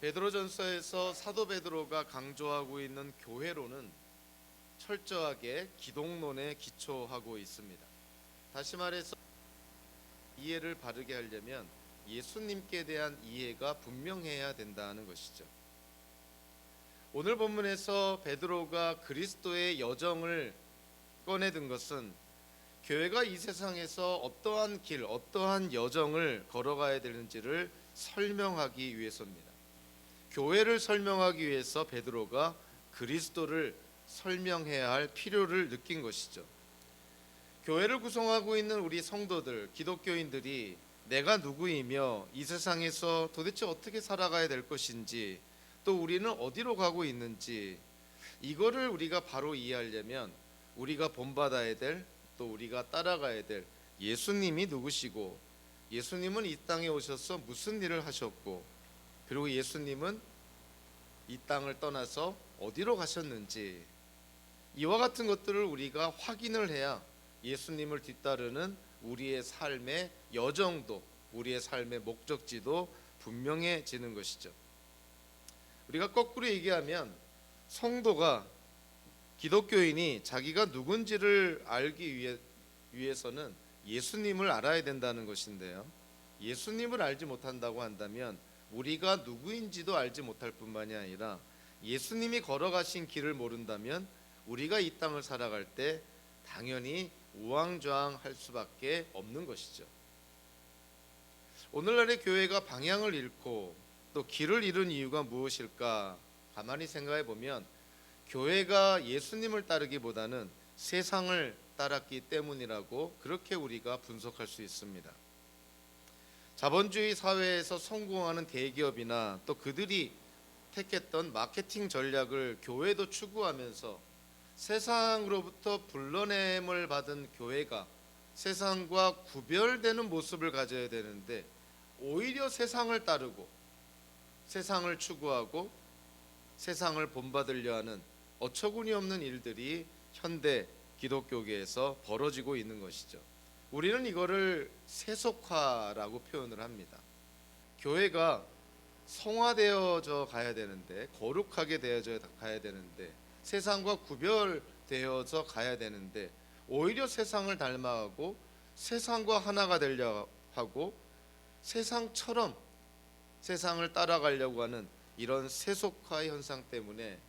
베드로전서에서 사도 베드로가 강조하고 있는 교회론은 철저하게 기독론에 기초하고 있습니다. 다시 말해서 이해를 바르게 하려면 예수님께 대한 이해가 분명해야 된다는 것이죠. 오늘 본문에서 베드로가 그리스도의 여정을 꺼내든 것은 교회가 이 세상에서 어떠한 길, 어떠한 여정을 걸어가야 되는지를 설명하기 위해서입니다. 교회를 설명하기 위해서 베드로가 그리스도를 설명해야 할 필요를 느낀 것이죠. 교회를 구성하고 있는 우리 성도들, 기독교인들이 내가 누구이며 이 세상에서 도대체 어떻게 살아가야 될 것인지, 또 우리는 어디로 가고 있는지, 이거를 우리가 바로 이해하려면 우리가 본받아야 될, 또 우리가 따라가야 될 예수님이 누구시고, 예수님은 이 땅에 오셔서 무슨 일을 하셨고, 그리고 예수님은 이 땅을 떠나서 어디로 가셨는지, 이와 같은 것들을 우리가 확인을 해야 예수님을 뒤따르는 우리의 삶의 여정도, 우리의 삶의 목적지도 분명해지는 것이죠. 우리가 거꾸로 얘기하면 성도가, 기독교인이 자기가 누군지를 알기 위해서는 예수님을 알아야 된다는 것인데요, 예수님을 알지 못한다고 한다면 우리가 누구인지도 알지 못할 뿐만이 아니라 예수님이 걸어가신 길을 모른다면 우리가 이 땅을 살아갈 때 당연히 우왕좌왕할 수밖에 없는 것이죠. 오늘날의 교회가 방향을 잃고 또 길을 잃은 이유가 무엇일까 가만히 생각해 보면 교회가 예수님을 따르기보다는 세상을 따랐기 때문이라고 그렇게 우리가 분석할 수 있습니다. 자본주의 사회에서 성공하는 대기업이나 또 그들이 택했던 마케팅 전략을 교회도 추구하면서 세상으로부터 불러냄을 받은 교회가 세상과 구별되는 모습을 가져야 되는데, 오히려 세상을 따르고 세상을 추구하고 세상을 본받으려 하는 어처구니 없는 일들이 현대 기독교계에서 벌어지고 있는 것이죠. 우리는 이거를 세속화라고 표현을 합니다. 교회가 성화되어져 가야 되는데, 거룩하게 되어져 가야 되는데, 세상과 구별되어서 가야 되는데 오히려 세상을 닮아가고 세상과 하나가 되려 하고 세상처럼 세상을 따라가려고 하는 이런 세속화 현상 때문에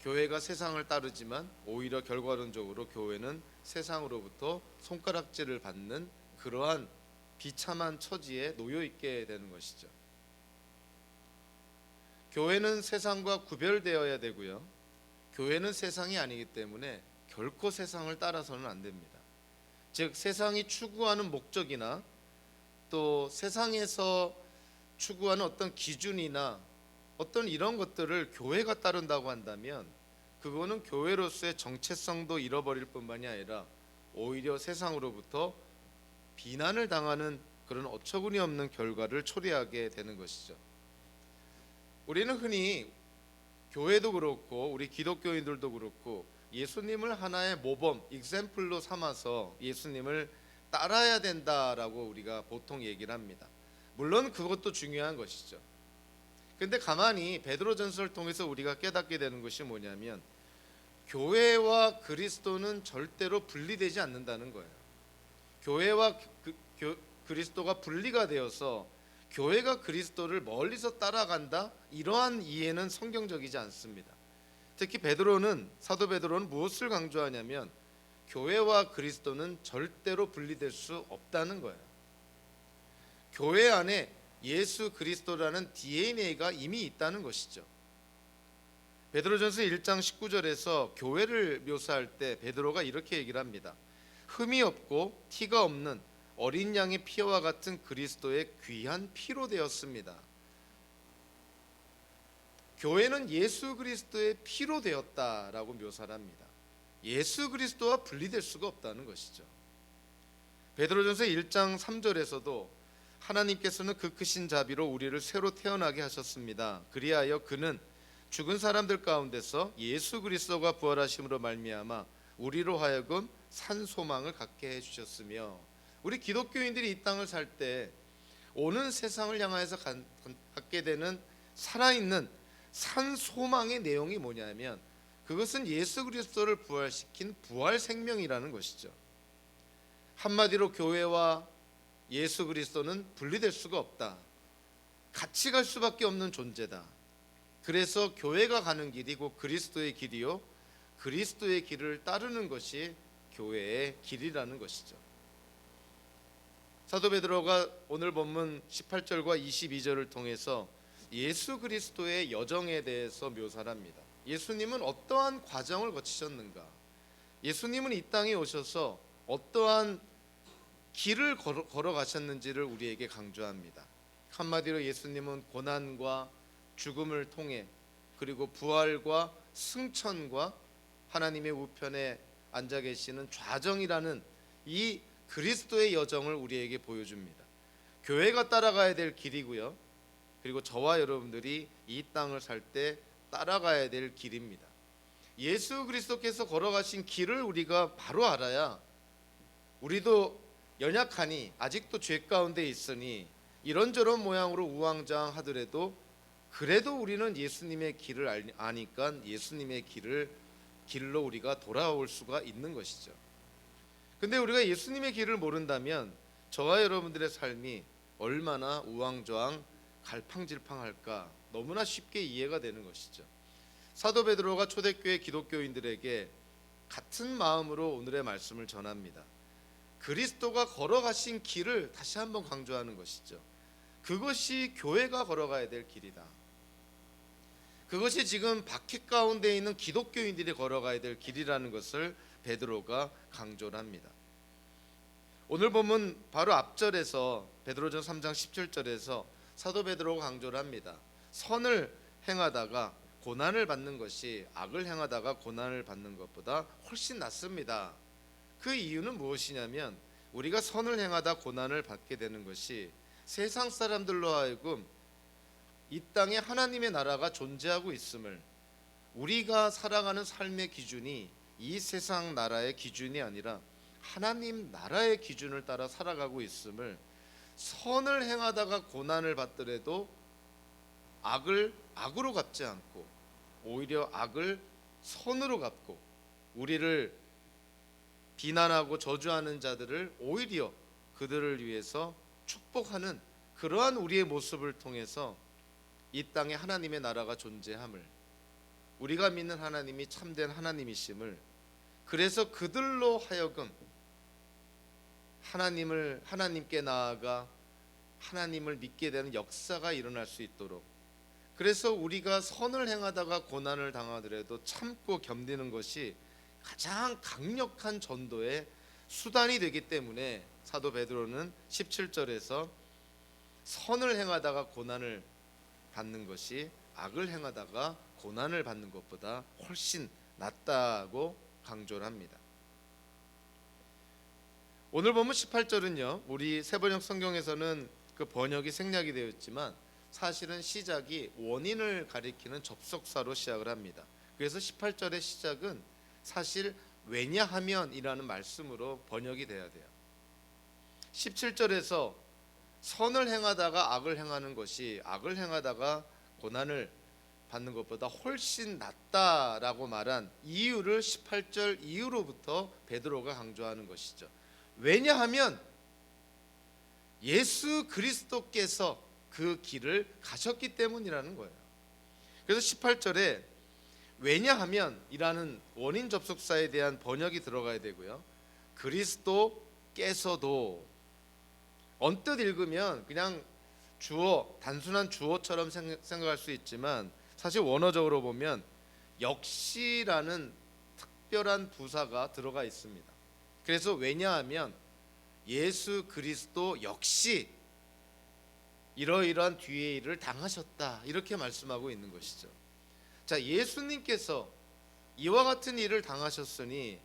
교회가 세상을 따르지만 오히려 결과론적으로 교회는 세상으로부터 손가락질을 받는 그러한 비참한 처지에 놓여 있게 되는 것이죠. 교회는 세상과 구별되어야 되고요, 교회는 세상이 아니기 때문에 결코 세상을 따라서는 안 됩니다. 즉 세상이 추구하는 목적이나 또 세상에서 추구하는 어떤 기준이나 어떤 이런 것들을 교회가 따른다고 한다면 그거는 교회로서의 정체성도 잃어버릴 뿐만이 아니라 오히려 세상으로부터 비난을 당하는 그런 어처구니 없는 결과를 초래하게 되는 것이죠. 우리는 흔히 교회도 그렇고 우리 기독교인들도 그렇고 예수님을 하나의 모범, example로 삼아서 예수님을 따라야 된다라고 우리가 보통 얘기를 합니다. 물론 그것도 중요한 것이죠. 근데 가만히 베드로전서를 통해서 우리가 깨닫게 되는 것이 뭐냐면 교회와 그리스도는 절대로 분리되지 않는다는 거예요. 교회와 그리스도가 분리가 되어서 교회가 그리스도를 멀리서 따라간다, 이러한 이해는 성경적이지 않습니다. 특히 사도 베드로는 무엇을 강조하냐면 교회와 그리스도는 절대로 분리될 수 없다는 거예요. 교회 안에 예수 그리스도라는 DNA가 이미 있다는 것이죠. 베드로전서 1장 19절에서 교회를 묘사할 때 베드로가 이렇게 얘기를 합니다. 흠이 없고 티가 없는 어린 양의 피와 같은 그리스도의 귀한 피로 되었습니다. 교회는 예수 그리스도의 피로 되었다라고 묘사를 합니다. 예수 그리스도와 분리될 수가 없다는 것이죠. 베드로전서 1장 3절에서도 하나님께서는 그 크신 자비로 우리를 새로 태어나게 하셨습니다. 그리하여 그는 죽은 사람들 가운데서 예수 그리스도가 부활하심으로 말미암아 우리로 하여금 산 소망을 갖게 해주셨으며, 우리 기독교인들이 이 땅을 살 때 오는 세상을 향하여서 갖게 되는 살아있는 산 소망의 내용이 뭐냐면 그것은 예수 그리스도를 부활시킨 부활 생명이라는 것이죠. 한마디로 교회와 예수 그리스도는 분리될 수가 없다. 같이 갈 수밖에 없는 존재다. 그래서 교회가 가는 길이고 그리스도의 길이요, 그리스도의 길을 따르는 것이 교회의 길이라는 것이죠. 사도 베드로가 오늘 본문 18절과 22절을 통해서 예수 그리스도의 여정에 대해서 묘사를 합니다. 예수님은 어떠한 과정을 거치셨는가? 예수님은 이 땅에 오셔서 어떠한 길을 걸어가셨는지를 우리에게 강조합니다. 한마디로 예수님은 고난과 죽음을 통해 그리고 부활과 승천과 하나님의 우편에 앉아 계시는 좌정이라는 이 그리스도의 여정을 우리에게 보여줍니다. 교회가 따라가야 될 길이고요, 그리고 저와 여러분들이 이 땅을 살 때 따라가야 될 길입니다. 예수 그리스도께서 걸어가신 길을 우리가 바로 알아야 우리도 연약하니 아직도 죄 가운데 있으니 이런저런 모양으로 우왕좌왕하더라도 그래도 우리는 예수님의 길을 아니까 예수님의 길로 우리가 돌아올 수가 있는 것이죠. 근데 우리가 예수님의 길을 모른다면 저와 여러분들의 삶이 얼마나 우왕좌왕 갈팡질팡할까 너무나 쉽게 이해가 되는 것이죠. 사도 베드로가 초대교회 기독교인들에게 같은 마음으로 오늘의 말씀을 전합니다. 그리스도가 걸어가신 길을 다시 한번 강조하는 것이죠. 그것이 교회가 걸어가야 될 길이다. 그것이 지금 박해 가운데 있는 기독교인들이 걸어가야 될 길이라는 것을 베드로가 강조를 합니다. 오늘 보면 바로 앞절에서 베드로전 3장 17절에서 사도 베드로가 강조를 합니다. 선을 행하다가 고난을 받는 것이 악을 행하다가 고난을 받는 것보다 훨씬 낫습니다. 그 이유는 무엇이냐면 우리가 선을 행하다 고난을 받게 되는 것이 세상 사람들로 하여금 이 땅에 하나님의 나라가 존재하고 있음을, 우리가 살아가는 삶의 기준이 이 세상 나라의 기준이 아니라 하나님 나라의 기준을 따라 살아가고 있음을, 선을 행하다가 고난을 받더라도 악을 악으로 갚지 않고 오히려 악을 선으로 갚고 우리를 비난하고 저주하는 자들을 오히려 그들을 위해서 축복하는 그러한 우리의 모습을 통해서 이 땅에 하나님의 나라가 존재함을, 우리가 믿는 하나님이 참된 하나님이심을, 그래서 그들로 하여금 하나님께 나아가 하나님을 믿게 되는 역사가 일어날 수 있도록, 그래서 우리가 선을 행하다가 고난을 당하더라도 참고 견디는 것이 가장 강력한 전도의 수단이 되기 때문에 사도 베드로는 17절에서 선을 행하다가 고난을 받는 것이 악을 행하다가 고난을 받는 것보다 훨씬 낫다고 강조를 합니다. 오늘 보면 18절은요, 우리 새번역 성경에서는 그 번역이 생략이 되어 있지만 사실은 시작이 원인을 가리키는 접속사로 시작을 합니다. 그래서 18절의 시작은 사실 왜냐하면이라는 말씀으로 번역이 돼야 돼요. 17절에서 선을 행하다가 악을 행하는 것이 악을 행하다가 고난을 받는 것보다 훨씬 낫다라고 말한 이유를 18절 이후로부터 베드로가 강조하는 것이죠. 왜냐하면 예수 그리스도께서 그 길을 가셨기 때문이라는 거예요. 그래서 18절에 왜냐하면이라는 원인 접속사에 대한 번역이 들어가야 되고요, 그리스도께서도 언뜻 읽으면 그냥 주어, 단순한 주어처럼 생각할 수 있지만 사실 원어적으로 보면 역시라는 특별한 부사가 들어가 있습니다. 그래서 왜냐하면 예수 그리스도 역시 이러이러한 뒤의 일을 당하셨다, 이렇게 말씀하고 있는 것이죠. 자, 예수님께서 이와 같은 일을 당하셨으니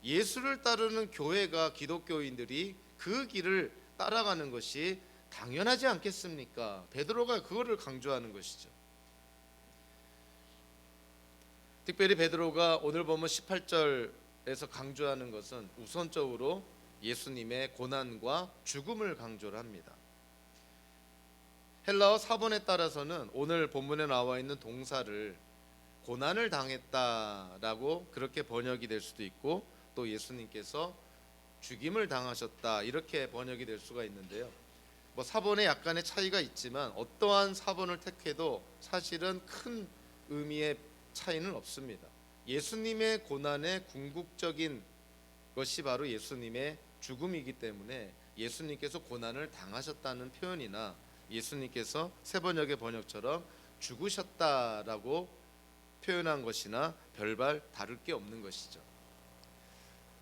예수를 따르는 교회가, 기독교인들이 그 길을 따라가는 것이 당연하지 않겠습니까? 베드로가 그거를 강조하는 것이죠. 특별히 베드로가 오늘 보면 18절에서 강조하는 것은 우선적으로 예수님의 고난과 죽음을 강조를 합니다. 헬라어 사본에 따라서는 오늘 본문에 나와 있는 동사를 고난을 당했다라고 그렇게 번역이 될 수도 있고, 또 예수님께서 죽임을 당하셨다 이렇게 번역이 될 수가 있는데요. 뭐 사본에 약간의 차이가 있지만 어떠한 사본을 택해도 사실은 큰 의미의 차이는 없습니다. 예수님의 고난의 궁극적인 것이 바로 예수님의 죽음이기 때문에 예수님께서 고난을 당하셨다는 표현이나 예수님께서 세 번역의 번역처럼 죽으셨다라고 표현한 것이나 별반 다를 게 없는 것이죠.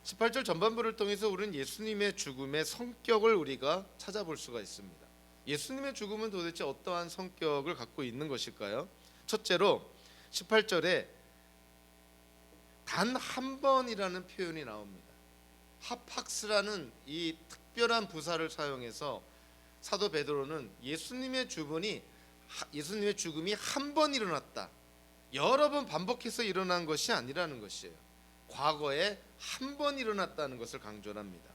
18절 전반부를 통해서 우리는 예수님의 죽음의 성격을 우리가 찾아볼 수가 있습니다. 예수님의 죽음은 도대체 어떠한 성격을 갖고 있는 것일까요? 첫째로 18절에 단 한 번이라는 표현이 나옵니다. 하팍스라는 이 특별한 부사를 사용해서 사도 베드로는 예수님의 죽음이 한 번 일어났다, 여러 번 반복해서 일어난 것이 아니라는 것이에요. 과거에 한 번 일어났다는 것을 강조합니다.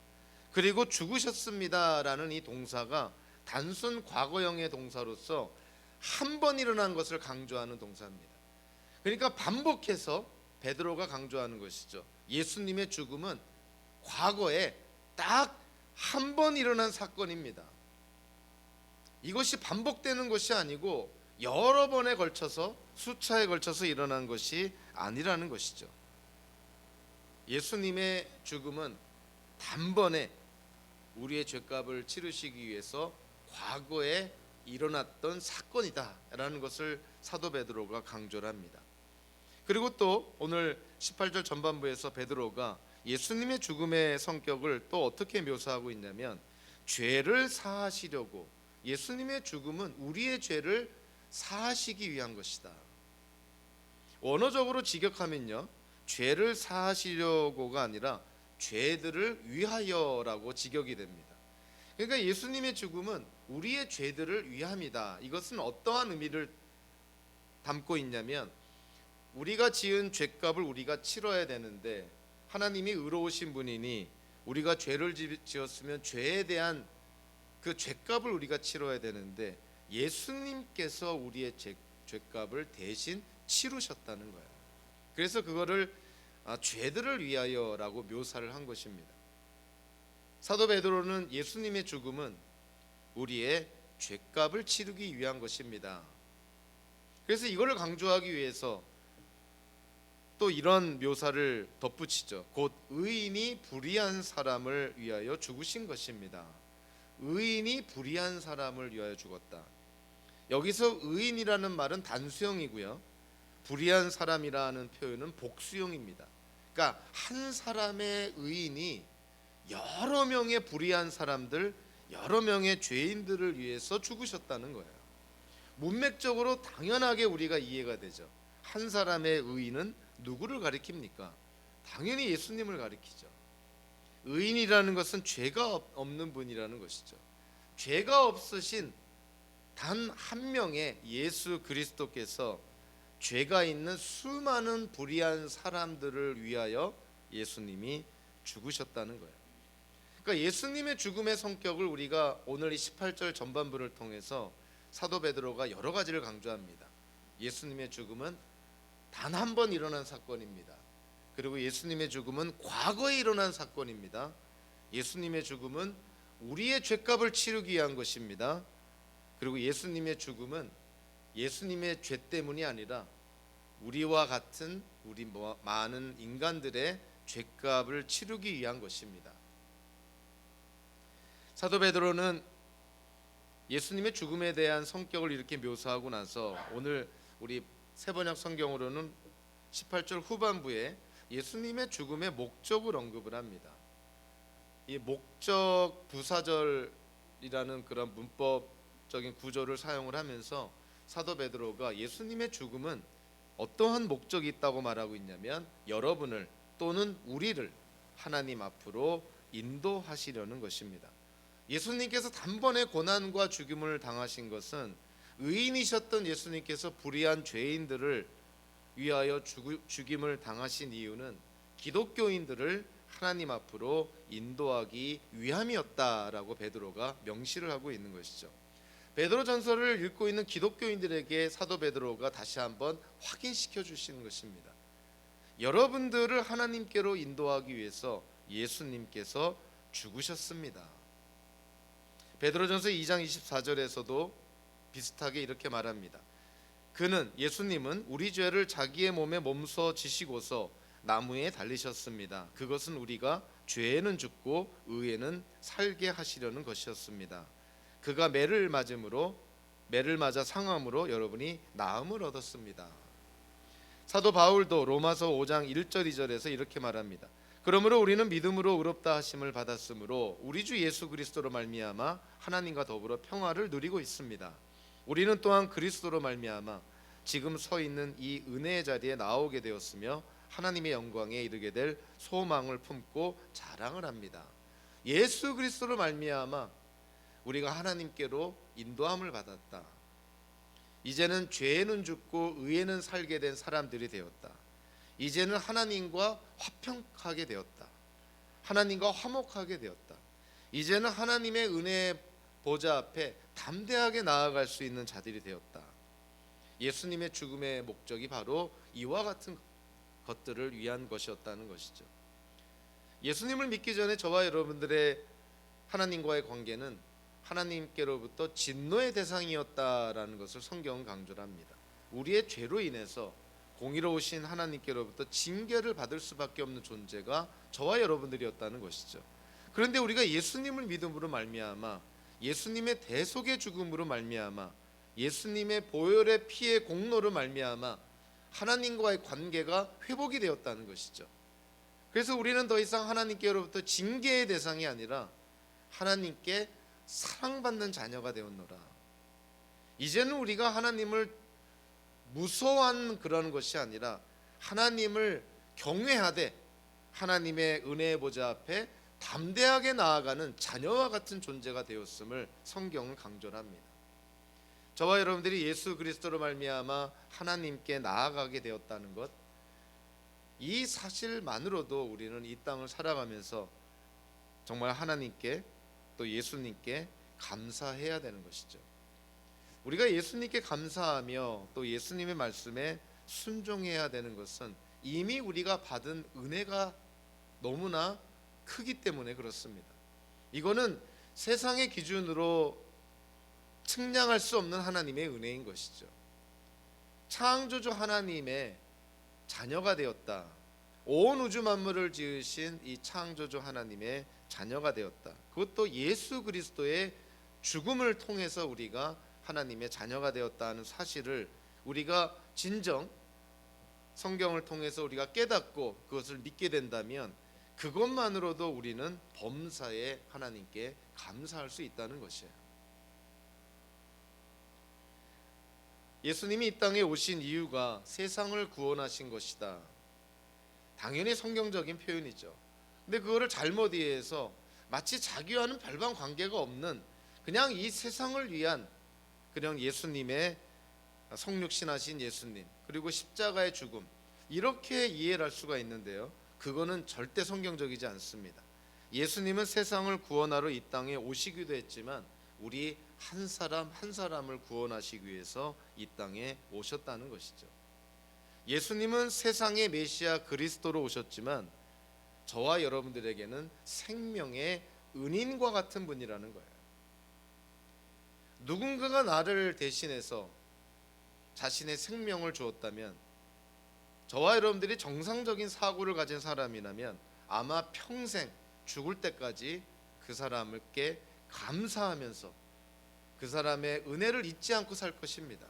그리고 죽으셨습니다라는 이 동사가 단순 과거형의 동사로서 한 번 일어난 것을 강조하는 동사입니다. 그러니까 반복해서 베드로가 강조하는 것이죠. 예수님의 죽음은 과거에 딱 한 번 일어난 사건입니다. 이것이 반복되는 것이 아니고 여러 번에 걸쳐서, 수차에 걸쳐서 일어난 것이 아니라는 것이죠. 예수님의 죽음은 단번에 우리의 죄값을 치르시기 위해서 과거에 일어났던 사건이다라는 것을 사도 베드로가 강조를 합니다. 그리고 또 오늘 18절 전반부에서 베드로가 예수님의 죽음의 성격을 또 어떻게 묘사하고 있냐면, 죄를 사하시려고, 예수님의 죽음은 우리의 죄를 사하시기 위한 것이다. 원어적으로 직역하면요, 죄를 사하시려고가 아니라 죄들을 위하여라고 직역이 됩니다. 그러니까 예수님의 죽음은 우리의 죄들을 위함이다. 이것은 어떠한 의미를 담고 있냐면, 우리가 지은 죄값을 우리가 치러야 되는데 하나님이 의로우신 분이니 우리가 죄를 지었으면 죄에 대한 그 죄값을 우리가 치러야 되는데 예수님께서 우리의 죄값을 대신 치르셨다는 거예요. 그래서 그거를 죄들을 위하여라고 묘사를 한 것입니다. 사도 베드로는 예수님의 죽음은 우리의 죄값을 치르기 위한 것입니다. 그래서 이거를 강조하기 위해서 또 이런 묘사를 덧붙이죠. 곧 의인이 불의한 사람을 위하여 죽으신 것입니다. 의인이 불의한 사람을 위하여 죽었다. 여기서 의인이라는 말은 단수형이고요, 불의한 사람이라는 표현은 복수형입니다. 그러니까 한 사람의 의인이 여러 명의 불의한 사람들, 여러 명의 죄인들을 위해서 죽으셨다는 거예요. 문맥적으로 당연하게 우리가 이해가 되죠. 한 사람의 의인은 누구를 가리킵니까? 당연히 예수님을 가리키죠. 의인이라는 것은 죄가 없는 분이라는 것이죠. 죄가 없으신 단 한 명의 예수 그리스도께서 죄가 있는 수많은 불의한 사람들을 위하여 예수님이 죽으셨다는 거예요. 그러니까 예수님의 죽음의 성격을 우리가 오늘 이 18절 전반부를 통해서 사도 베드로가 여러 가지를 강조합니다. 예수님의 죽음은 단 한 번 일어난 사건입니다. 그리고 예수님의 죽음은 과거에 일어난 사건입니다. 예수님의 죽음은 우리의 죄값을 치르기 위한 것입니다. 그리고 예수님의 죽음은 예수님의 죄 때문이 아니라 우리와 같은 우리 많은 인간들의 죄값을 치르기 위한 것입니다. 사도 베드로는 예수님의 죽음에 대한 성격을 이렇게 묘사하고 나서 오늘 우리 세번역 성경으로는 18절 후반부에 예수님의 죽음의 목적을 언급을 합니다. 이 목적 부사절이라는 그런 문법적인 구조를 사용을 하면서 사도 베드로가 예수님의 죽음은 어떠한 목적이 있다고 말하고 있냐면, 여러분을 또는 우리를 하나님 앞으로 인도하시려는 것입니다. 예수님께서 단번에 고난과 죽임을 당하신 것은 의인이셨던 예수님께서 불의한 죄인들을 위하여 죽임을 당하신 이유는 기독교인들을 하나님 앞으로 인도하기 위함이었다라고 베드로가 명시를 하고 있는 것이죠. 베드로전서를 읽고 있는 기독교인들에게 사도 베드로가 다시 한번 확인시켜 주시는 것입니다. 여러분들을 하나님께로 인도하기 위해서 예수님께서 죽으셨습니다. 베드로전서 2장 24절에서도 비슷하게 이렇게 말합니다. 그는, 예수님은 우리 죄를 자기의 몸에 몸소 지시고서 나무에 달리셨습니다. 그것은 우리가 죄에는 죽고 의에는 살게 하시려는 것이었습니다. 그가 매를 맞아 상함으로 여러분이 나음을 얻었습니다. 사도 바울도 로마서 5장 1절 2절에서 이렇게 말합니다. 그러므로 우리는 믿음으로 의롭다 하심을 받았으므로 우리 주 예수 그리스도로 말미암아 하나님과 더불어 평화를 누리고 있습니다. 우리는 또한 그리스도로 말미암아 지금 서 있는 이 은혜의 자리에 나오게 되었으며 하나님의 영광에 이르게 될 소망을 품고 자랑을 합니다. 예수 그리스도로 말미암아 우리가 하나님께로 인도함을 받았다. 이제는 죄에는 죽고 의에는 살게 된 사람들이 되었다. 이제는 하나님과 화평하게 되었다. 하나님과 화목하게 되었다. 이제는 하나님의 은혜의 보좌 앞에 담대하게 나아갈 수 있는 자들이 되었다. 예수님의 죽음의 목적이 바로 이와 같은 것들을 위한 것이었다는 것이죠. 예수님을 믿기 전에 저와 여러분들의 하나님과의 관계는 하나님께로부터 진노의 대상이었다라는 것을 성경은 강조를 합니다. 우리의 죄로 인해서 공의로우신 하나님께로부터 징계를 받을 수밖에 없는 존재가 저와 여러분들이었다는 것이죠. 그런데 우리가 예수님을 믿음으로 말미암아, 예수님의 대속의 죽음으로 말미암아, 예수님의 보혈의 피의 공로로 말미암아 하나님과의 관계가 회복이 되었다는 것이죠. 그래서 우리는 더 이상 하나님께로부터 징계의 대상이 아니라 하나님께 사랑받는 자녀가 되었노라. 이제는 우리가 하나님을 무서워하는 그런 것이 아니라 하나님을 경외하되 하나님의 은혜의 보좌 앞에 담대하게 나아가는 자녀와 같은 존재가 되었음을 성경은 강조합니다. 저와 여러분들이 예수 그리스도로 말미암아 하나님께 나아가게 되었다는 것, 이 사실만으로도 우리는 이 땅을 살아가면서 정말 하나님께 또 예수님께 감사해야 되는 것이죠. 우리가 예수님께 감사하며 또 예수님의 말씀에 순종해야 되는 것은 이미 우리가 받은 은혜가 너무나 크기 때문에 그렇습니다. 이거는 세상의 기준으로 측량할 수 없는 하나님의 은혜인 것이죠. 창조주 하나님의 자녀가 되었다. 온 우주 만물을 지으신 이 창조주 하나님의 자녀가 되었다. 그것도 예수 그리스도의 죽음을 통해서 우리가 하나님의 자녀가 되었다는 사실을 우리가 진정 성경을 통해서 우리가 깨닫고 그것을 믿게 된다면 그것만으로도 우리는 범사에 하나님께 감사할 수 있다는 것이에요. 예수님이 이 땅에 오신 이유가 세상을 구원하신 것이다. 당연히 성경적인 표현이죠. 근데 그거를 잘못 이해해서 마치 자기와는 별반 관계가 없는 그냥 이 세상을 위한 그냥 예수님의 성육신하신 예수님 그리고 십자가의 죽음 이렇게 이해를 할 수가 있는데요. 그거는 절대 성경적이지 않습니다. 예수님은 세상을 구원하러 이 땅에 오시기도 했지만 우리 한 사람 한 사람을 구원하시기 위해서 이 땅에 오셨다는 것이죠. 예수님은 세상의 메시아 그리스도로 오셨지만 저와 여러분들에게는 생명의 은인과 같은 분이라는 거예요. 누군가가 나를 대신해서 자신의 생명을 주었다면 저와 여러분들이 정상적인 사고를 가진 사람이라면 아마 평생 죽을 때까지 그 사람께 감사하면서 그 사람의 은혜를 잊지 않고 살 것입니다.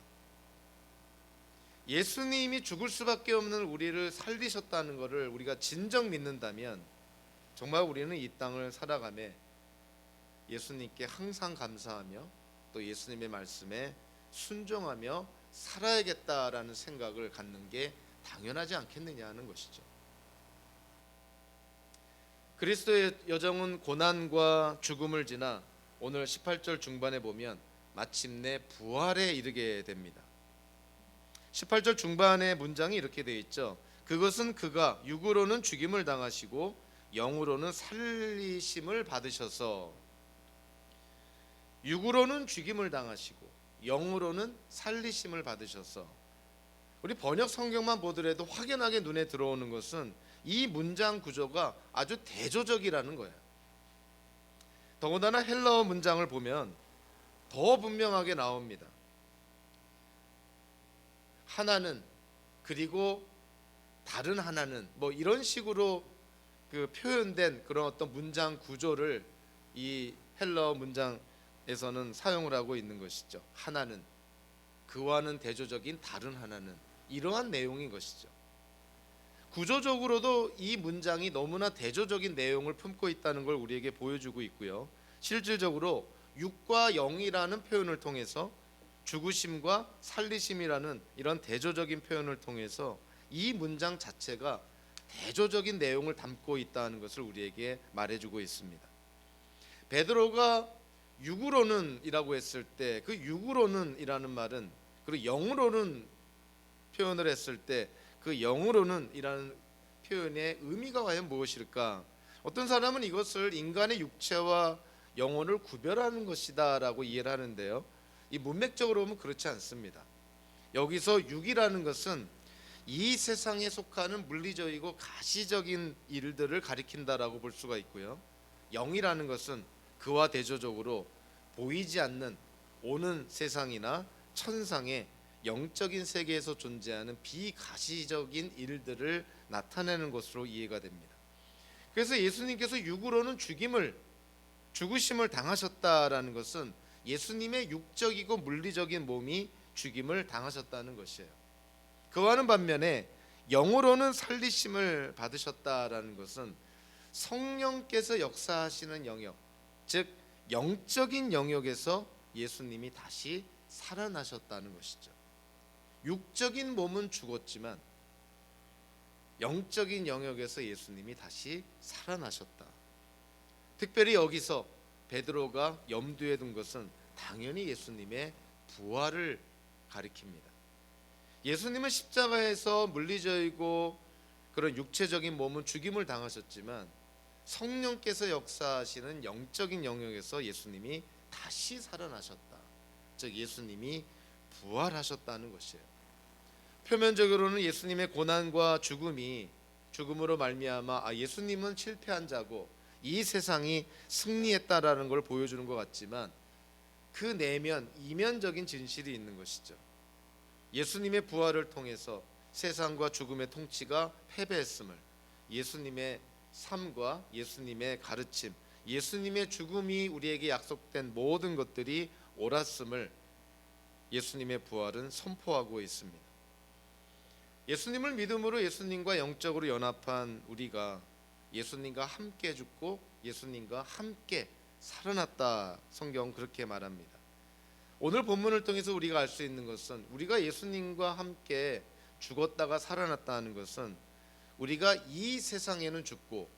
예수님이 죽을 수밖에 없는 우리를 살리셨다는 것을 우리가 진정 믿는다면 정말 우리는 이 땅을 살아가며 예수님께 항상 감사하며 또 예수님의 말씀에 순종하며 살아야겠다라는 생각을 갖는 게 당연하지 않겠느냐 하는 것이죠. 그리스도의 여정은 고난과 죽음을 지나 오늘 18절 중반에 보면 마침내 부활에 이르게 됩니다. 18절 중반의 문장이 이렇게 되어 있죠. 그것은 그가 육으로는 죽임을 당하시고 영으로는 살리심을 받으셔서, 육으로는 죽임을 당하시고 영으로는 살리심을 받으셔서, 우리 번역 성경만 보더라도 확연하게 눈에 들어오는 것은 이 문장 구조가 아주 대조적이라는 거예요. 더군다나 헬라어 문장을 보면 더 분명하게 나옵니다. 하나는, 그리고 다른 하나는, 뭐 이런 식으로 그 표현된 그런 어떤 문장 구조를 이 헬라어 문장에서는 사용을 하고 있는 것이죠. 하나는, 그와는 대조적인 다른 하나는, 이러한 내용인 것이죠. 구조적으로도 이 문장이 너무나 대조적인 내용을 품고 있다는 걸 우리에게 보여주고 있고요. 실질적으로 육과 영이라는 표현을 통해서 죽으심과 살리심이라는 이런 대조적인 표현을 통해서 이 문장 자체가 대조적인 내용을 담고 있다는 것을 우리에게 말해주고 있습니다. 베드로가 육으로는 이라고 했을 때 그 육으로는 이라는 말은, 그리고 영으로는 표현을 했을 때 그 영으로는 이라는 표현의 의미가 과연 무엇일까? 어떤 사람은 이것을 인간의 육체와 영혼을 구별하는 것이다 라고 이해를 하는데요, 이 문맥적으로 보면 그렇지 않습니다. 여기서 육이라는 것은 이 세상에 속하는 물리적이고 가시적인 일들을 가리킨다라고 볼 수가 있고요, 영이라는 것은 그와 대조적으로 보이지 않는 오는 세상이나 천상의 영적인 세계에서 존재하는 비가시적인 일들을 나타내는 것으로 이해가 됩니다. 그래서 예수님께서 육으로는 죽으심을 당하셨다라는 것은 예수님의 육적이고 물리적인 몸이 죽임을 당하셨다는 것이에요. 그와는 반면에 영으로는 살리심을 받으셨다라는 것은 성령께서 역사하시는 영역, 즉 영적인 영역에서 예수님이 다시 살아나셨다는 것이죠. 육적인 몸은 죽었지만 영적인 영역에서 예수님이 다시 살아나셨다. 특별히 여기서 베드로가 염두에 둔 것은 당연히 예수님의 부활을 가리킵니다. 예수님은 십자가에서 물리적이고 그런 육체적인 몸은 죽임을 당하셨지만 성령께서 역사하시는 영적인 영역에서 예수님이 다시 살아나셨다. 즉 예수님이 부활하셨다는 것이에요. 표면적으로는 예수님의 고난과 죽음으로 말미암아 예수님은 실패한 자고 이 세상이 승리했다라는 걸 보여주는 것 같지만 그 내면 이면적인 진실이 있는 것이죠. 예수님의 부활을 통해서 세상과 죽음의 통치가 패배했음을, 예수님의 삶과 예수님의 가르침, 예수님의 죽음이 우리에게 약속된 모든 것들이 옳았음을 예수님의 부활은 선포하고 있습니다. 예수님을 믿음으로 예수님과 영적으로 연합한 우리가 예수님과 함께 죽고 예수님과 함께 살아났다, 성경은 그렇게 말합니다. 오늘 본문을 통해서 우리가 알 수 있는 것은 우리가 예수님과 함께 죽었다가 살아났다는 것은 우리가 이 세상에는 죽고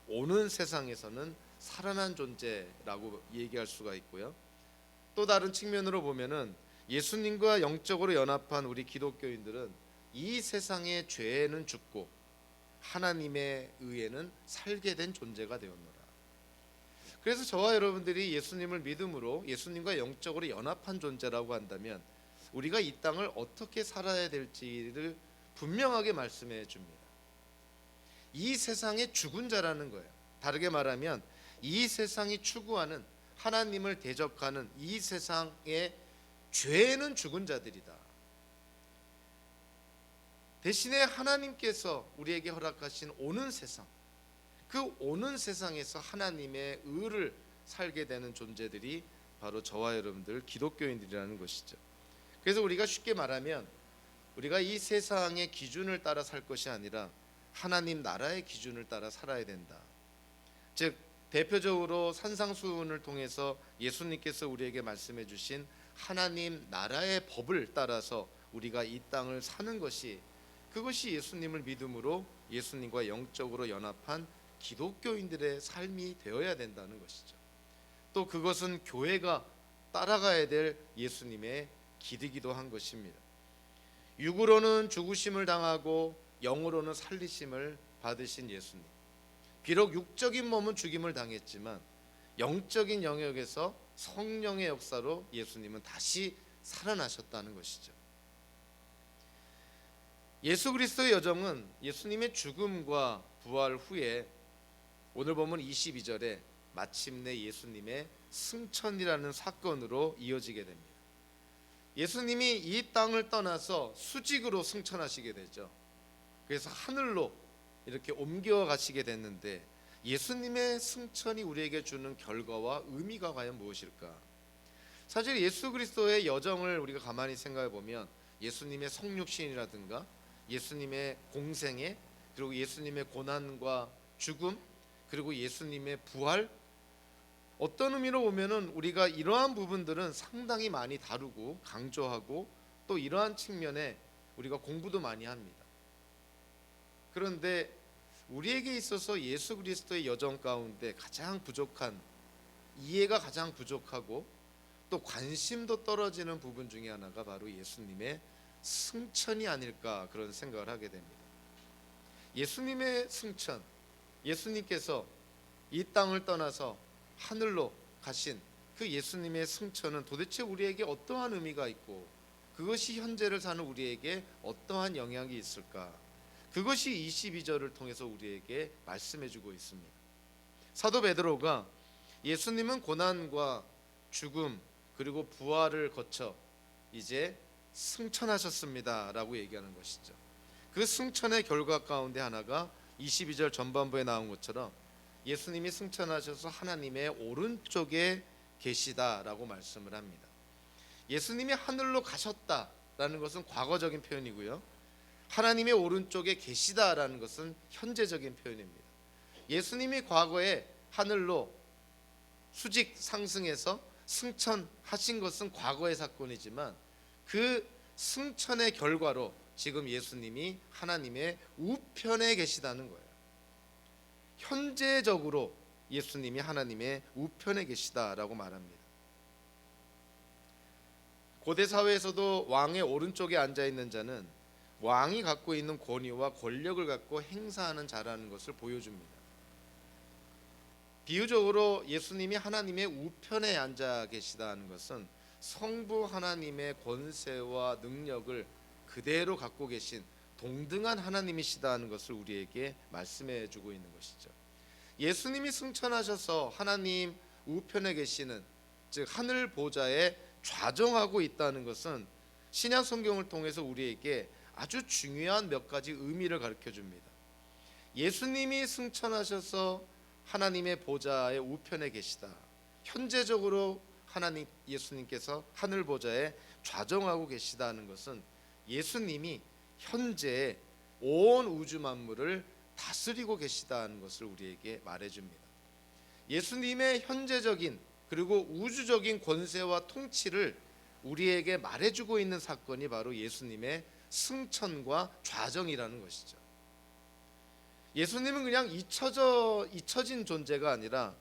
오는 세상에서는 살아난 존재라고 얘기할 수가 있고요, 또 다른 측면으로 보면은 예수님과 영적으로 연합한 우리 기독교인들은 이 세상의 죄에는 죽고 하나님의 의에는 살게 된 존재가 되었노라. 그래서 저와 여러분들이 예수님을 믿음으로 예수님과 영적으로 연합한 존재라고 한다면 우리가 이 땅을 어떻게 살아야 될지를 분명하게 말씀해 줍니다. 이 세상의 죽은 자라는 거예요. 다르게 말하면 이 세상이 추구하는 하나님을 대적하는 이 세상의 죄에는 죽은 자들이다. 대신에 하나님께서 우리에게 허락하신 오는 세상, 그 오는 세상에서 하나님의 의를 살게 되는 존재들이 바로 저와 여러분들 기독교인들이라는 것이죠. 그래서 우리가 쉽게 말하면 우리가 이 세상의 기준을 따라 살 것이 아니라 하나님 나라의 기준을 따라 살아야 된다. 즉 대표적으로 산상수훈을 통해서 예수님께서 우리에게 말씀해 주신 하나님 나라의 법을 따라서 우리가 이 땅을 사는 것이, 그것이 예수님을 믿음으로 예수님과 영적으로 연합한 기독교인들의 삶이 되어야 된다는 것이죠. 또 그것은 교회가 따라가야 될 예수님의 길이기도 한 것입니다. 육으로는 죽으심을 당하고 영으로는 살리심을 받으신 예수님, 비록 육적인 몸은 죽임을 당했지만 영적인 영역에서 성령의 역사로 예수님은 다시 살아나셨다는 것이죠. 예수 그리스도의 여정은 예수님의 죽음과 부활 후에 오늘 보면 22절에 마침내 예수님의 승천이라는 사건으로 이어지게 됩니다. 예수님이 이 땅을 떠나서 수직으로 승천하시게 되죠. 그래서 하늘로 이렇게 옮겨가시게 됐는데, 예수님의 승천이 우리에게 주는 결과와 의미가 과연 무엇일까? 사실 예수 그리스도의 여정을 우리가 가만히 생각해 보면 예수님의 성육신이라든가 예수님의 공생애, 그리고 예수님의 고난과 죽음, 그리고 예수님의 부활, 어떤 의미로 보면은 우리가 이러한 부분들은 상당히 많이 다루고 강조하고 또 이러한 측면에 우리가 공부도 많이 합니다. 그런데 우리에게 있어서 예수 그리스도의 여정 가운데 가장 부족한, 이해가 가장 부족하고 또 관심도 떨어지는 부분 중에 하나가 바로 예수님의 승천이 아닐까, 그런 생각을 하게 됩니다. 예수님의 승천, 예수님께서 이 땅을 떠나서 하늘로 가신 그 예수님의 승천은 도대체 우리에게 어떠한 의미가 있고 그것이 현재를 사는 우리에게 어떠한 영향이 있을까? 그것이 22절을 통해서 우리에게 말씀해주고 있습니다. 사도 베드로가 예수님은 고난과 죽음 그리고 부활을 거쳐 이제 승천하셨습니다 라고 얘기하는 것이죠. 그 승천의 결과 가운데 하나가 22절 전반부에 나온 것처럼 예수님이 승천하셔서 하나님의 오른쪽에 계시다라고 말씀을 합니다. 예수님이 하늘로 가셨다라는 것은 과거적인 표현이고요, 하나님의 오른쪽에 계시다라는 것은 현재적인 표현입니다. 예수님이 과거에 하늘로 수직 상승해서 승천하신 것은 과거의 사건이지만 그 승천의 결과로 지금 예수님이 하나님의 우편에 계시다는 거예요. 현재적으로 예수님이 하나님의 우편에 계시다라고 말합니다. 고대 사회에서도 왕의 오른쪽에 앉아 있는 자는 왕이 갖고 있는 권위와 권력을 갖고 행사하는 자라는 것을 보여줍니다. 비유적으로 예수님이 하나님의 우편에 앉아 계시다는 것은 성부 하나님의 권세와 능력을 그대로 갖고 계신 동등한 하나님이시다는 것을 우리에게 말씀해 주고 있는 것이죠. 예수님이 승천하셔서 하나님 우편에 계시는, 즉 하늘 보좌에 좌정하고 있다는 것은 신약 성경을 통해서 우리에게 아주 중요한 몇 가지 의미를 가르쳐 줍니다. 예수님이 승천하셔서 하나님의 보좌의 우편에 계시다. 현재적으로 하나님 예수님께서 하늘 보좌에 좌정하고 계시다는 것은 예수님이 현재 온 우주 만물을 다스리고 계시다는 것을 우리에게 말해줍니다. 예수님의 현재적인 그리고 우주적인 권세와 통치를 우리에게 말해주고 있는 사건이 바로 예수님의 승천과 좌정이라는 것이죠. 예수님은 그냥 잊혀진 존재가 아니라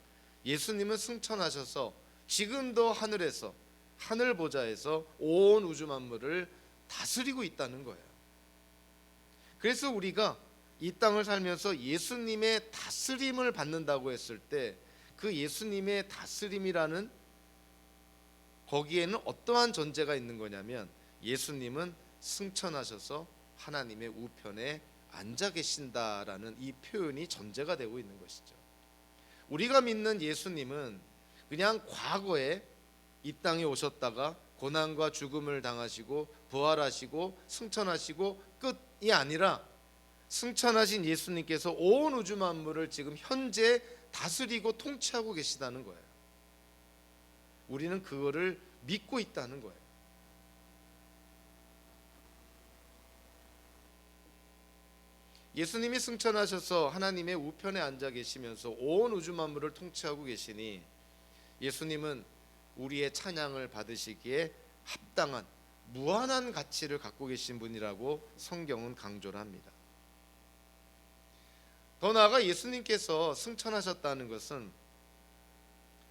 예수님은 승천하셔서 지금도 하늘에서, 하늘 보좌에서 온 우주 만물을 다스리고 있다는 거예요. 그래서 우리가 이 땅을 살면서 예수님의 다스림을 받는다고 했을 때 그 예수님의 다스림이라는 거기에는 어떠한 전제가 있는 거냐면 예수님은 승천하셔서 하나님의 우편에 앉아 계신다라는 이 표현이 전제가 되고 있는 것이죠. 우리가 믿는 예수님은 그냥 과거에 이 땅에 오셨다가 고난과 죽음을 당하시고 부활하시고 승천하시고 끝이 아니라 승천하신 예수님께서 온 우주 만물을 지금 현재 다스리고 통치하고 계시다는 거예요. 우리는 그거를 믿고 있다는 거예요. 예수님이 승천하셔서 하나님의 우편에 앉아 계시면서 온 우주 만물을 통치하고 계시니 예수님은 우리의 찬양을 받으시기에 합당한 무한한 가치를 갖고 계신 분이라고 성경은 강조를 합니다. 더 나아가 예수님께서 승천하셨다는 것은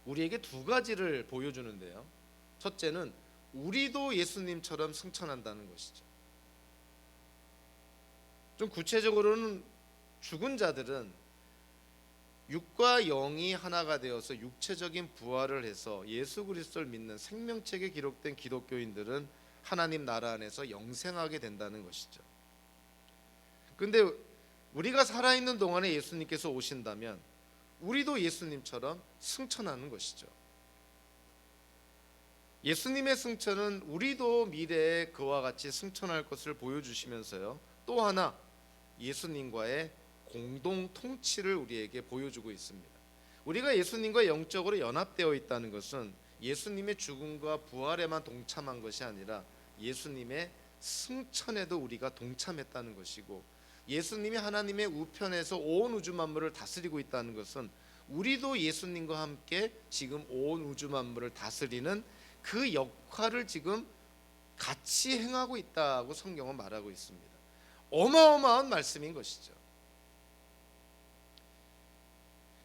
우리에게 두 가지를 보여주는데요. 첫째는 우리도 예수님처럼 승천한다는 것이죠. 좀 구체적으로는 죽은 자들은 육과 영이 하나가 되어서 육체적인 부활을 해서 예수 그리스도를 믿는 생명책에 기록된 기독교인들은 하나님 나라 안에서 영생하게 된다는 것이죠. 근데 우리가 살아있는 동안에 예수님께서 오신다면 우리도 예수님처럼 승천하는 것이죠. 예수님의 승천은 우리도 미래에 그와 같이 승천할 것을 보여주시면서요, 또 하나 예수님과의 공동 통치를 우리에게 보여주고 있습니다. 우리가 예수님과 영적으로 연합되어 있다는 것은 예수님의 죽음과 부활에만 동참한 것이 아니라 예수님의 승천에도 우리가 동참했다는 것이고, 예수님이 하나님의 우편에서 온 우주 만물을 다스리고 있다는 것은 우리도 예수님과 함께 지금 온 우주 만물을 다스리는 그 역할을 지금 같이 행하고 있다고 성경은 말하고 있습니다. 어마어마한 말씀인 것이죠.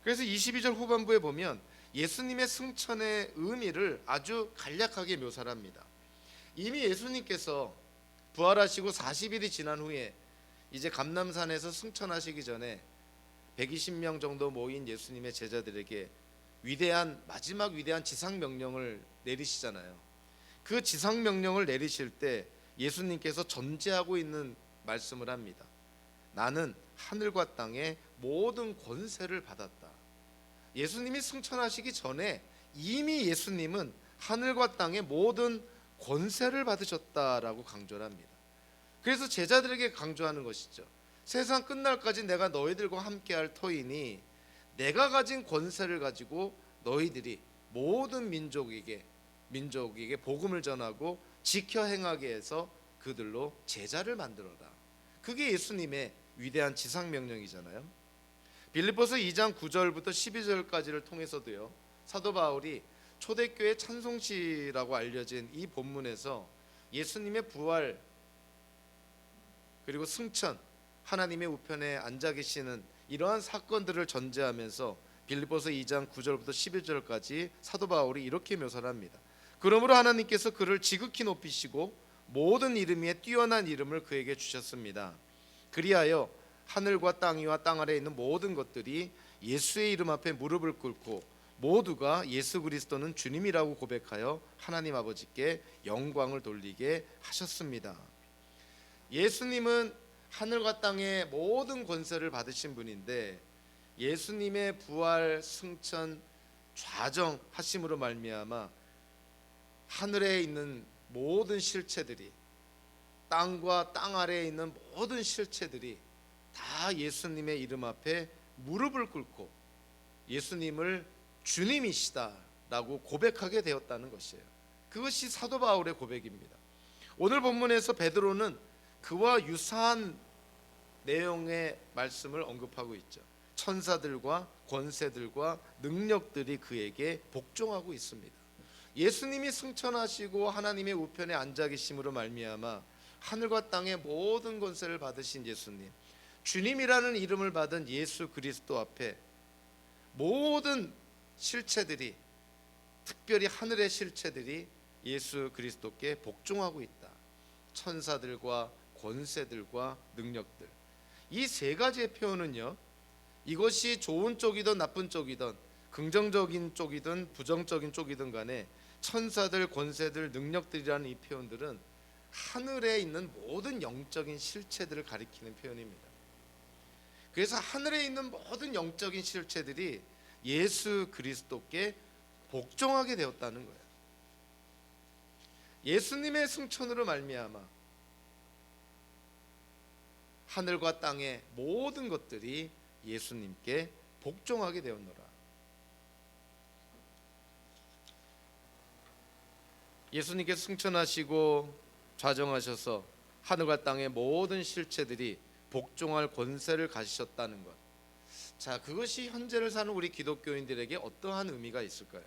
그래서 22절 후반부에 보면 예수님의 승천의 의미를 아주 간략하게 묘사를 합니다. 이미 예수님께서 부활하시고 40일이 지난 후에 이제 감람산에서 승천하시기 전에 120명 정도 모인 예수님의 제자들에게 마지막 위대한 지상 명령을 내리시잖아요. 그 지상 명령을 내리실 때 예수님께서 전제하고 있는 말씀을 합니다. 나는 하늘과 땅의 모든 권세를 받았다. 예수님이 승천하시기 전에 이미 예수님은 하늘과 땅의 모든 권세를 받으셨다라고 강조를 합니다. 그래서 제자들에게 강조하는 것이죠. 세상 끝날까지 내가 너희들과 함께할 터이니 내가 가진 권세를 가지고 너희들이 모든 민족에게 복음을 전하고 지켜 행하게 해서 그들로 제자를 만들어라. 그게 예수님의 위대한 지상 명령이잖아요. 빌립보서 2장 9절부터 12절까지를 통해서도요, 사도 바울이 초대교회 찬송시라고 알려진 이 본문에서 예수님의 부활 그리고 승천, 하나님의 우편에 앉아 계시는 이러한 사건들을 전제하면서 빌립보서 2장 9절부터 12절까지 사도 바울이 이렇게 묘사를 합니다. 그러므로 하나님께서 그를 지극히 높이시고 모든 이름 위에 뛰어난 이름을 그에게 주셨습니다. 그리하여 하늘과 땅 위와 땅 아래에 있는 모든 것들이 예수의 이름 앞에 무릎을 꿇고 모두가 예수 그리스도는 주님이라고 고백하여 하나님 아버지께 영광을 돌리게 하셨습니다. 예수님은 하늘과 땅의 모든 권세를 받으신 분인데 예수님의 부활, 승천, 좌정하심으로 말미암아 하늘에 있는 모든 실체들이, 땅과 땅 아래에 있는 모든 실체들이 다 예수님의 이름 앞에 무릎을 꿇고 예수님을 주님이시다라고 고백하게 되었다는 것이에요. 그것이 사도 바울의 고백입니다. 오늘 본문에서 베드로는 그와 유사한 내용의 말씀을 언급하고 있죠. 천사들과 권세들과 능력들이 그에게 복종하고 있습니다. 예수님이 승천하시고 하나님의 우편에 앉아 계심으로 말미암아 하늘과 땅의 모든 권세를 받으신 예수님, 주님이라는 이름을 받은 예수 그리스도 앞에 모든 실체들이, 특별히 하늘의 실체들이 예수 그리스도께 복종하고 있다. 천사들과 권세들과 능력들, 이 세 가지의 표현은요, 이것이 좋은 쪽이든 나쁜 쪽이든 긍정적인 쪽이든 부정적인 쪽이든 간에 천사들, 권세들, 능력들이라는 이 표현들은 하늘에 있는 모든 영적인 실체들을 가리키는 표현입니다. 그래서 하늘에 있는 모든 영적인 실체들이 예수 그리스도께 복종하게 되었다는 거예요. 예수님의 승천으로 말미암아 하늘과 땅의 모든 것들이 예수님께 복종하게 되었노라. 예수님께서 승천하시고 좌정하셔서 하늘과 땅의 모든 실체들이 복종할 권세를 가지셨다는 것. 자, 그것이 현재를 사는 우리 기독교인들에게 어떠한 의미가 있을까요?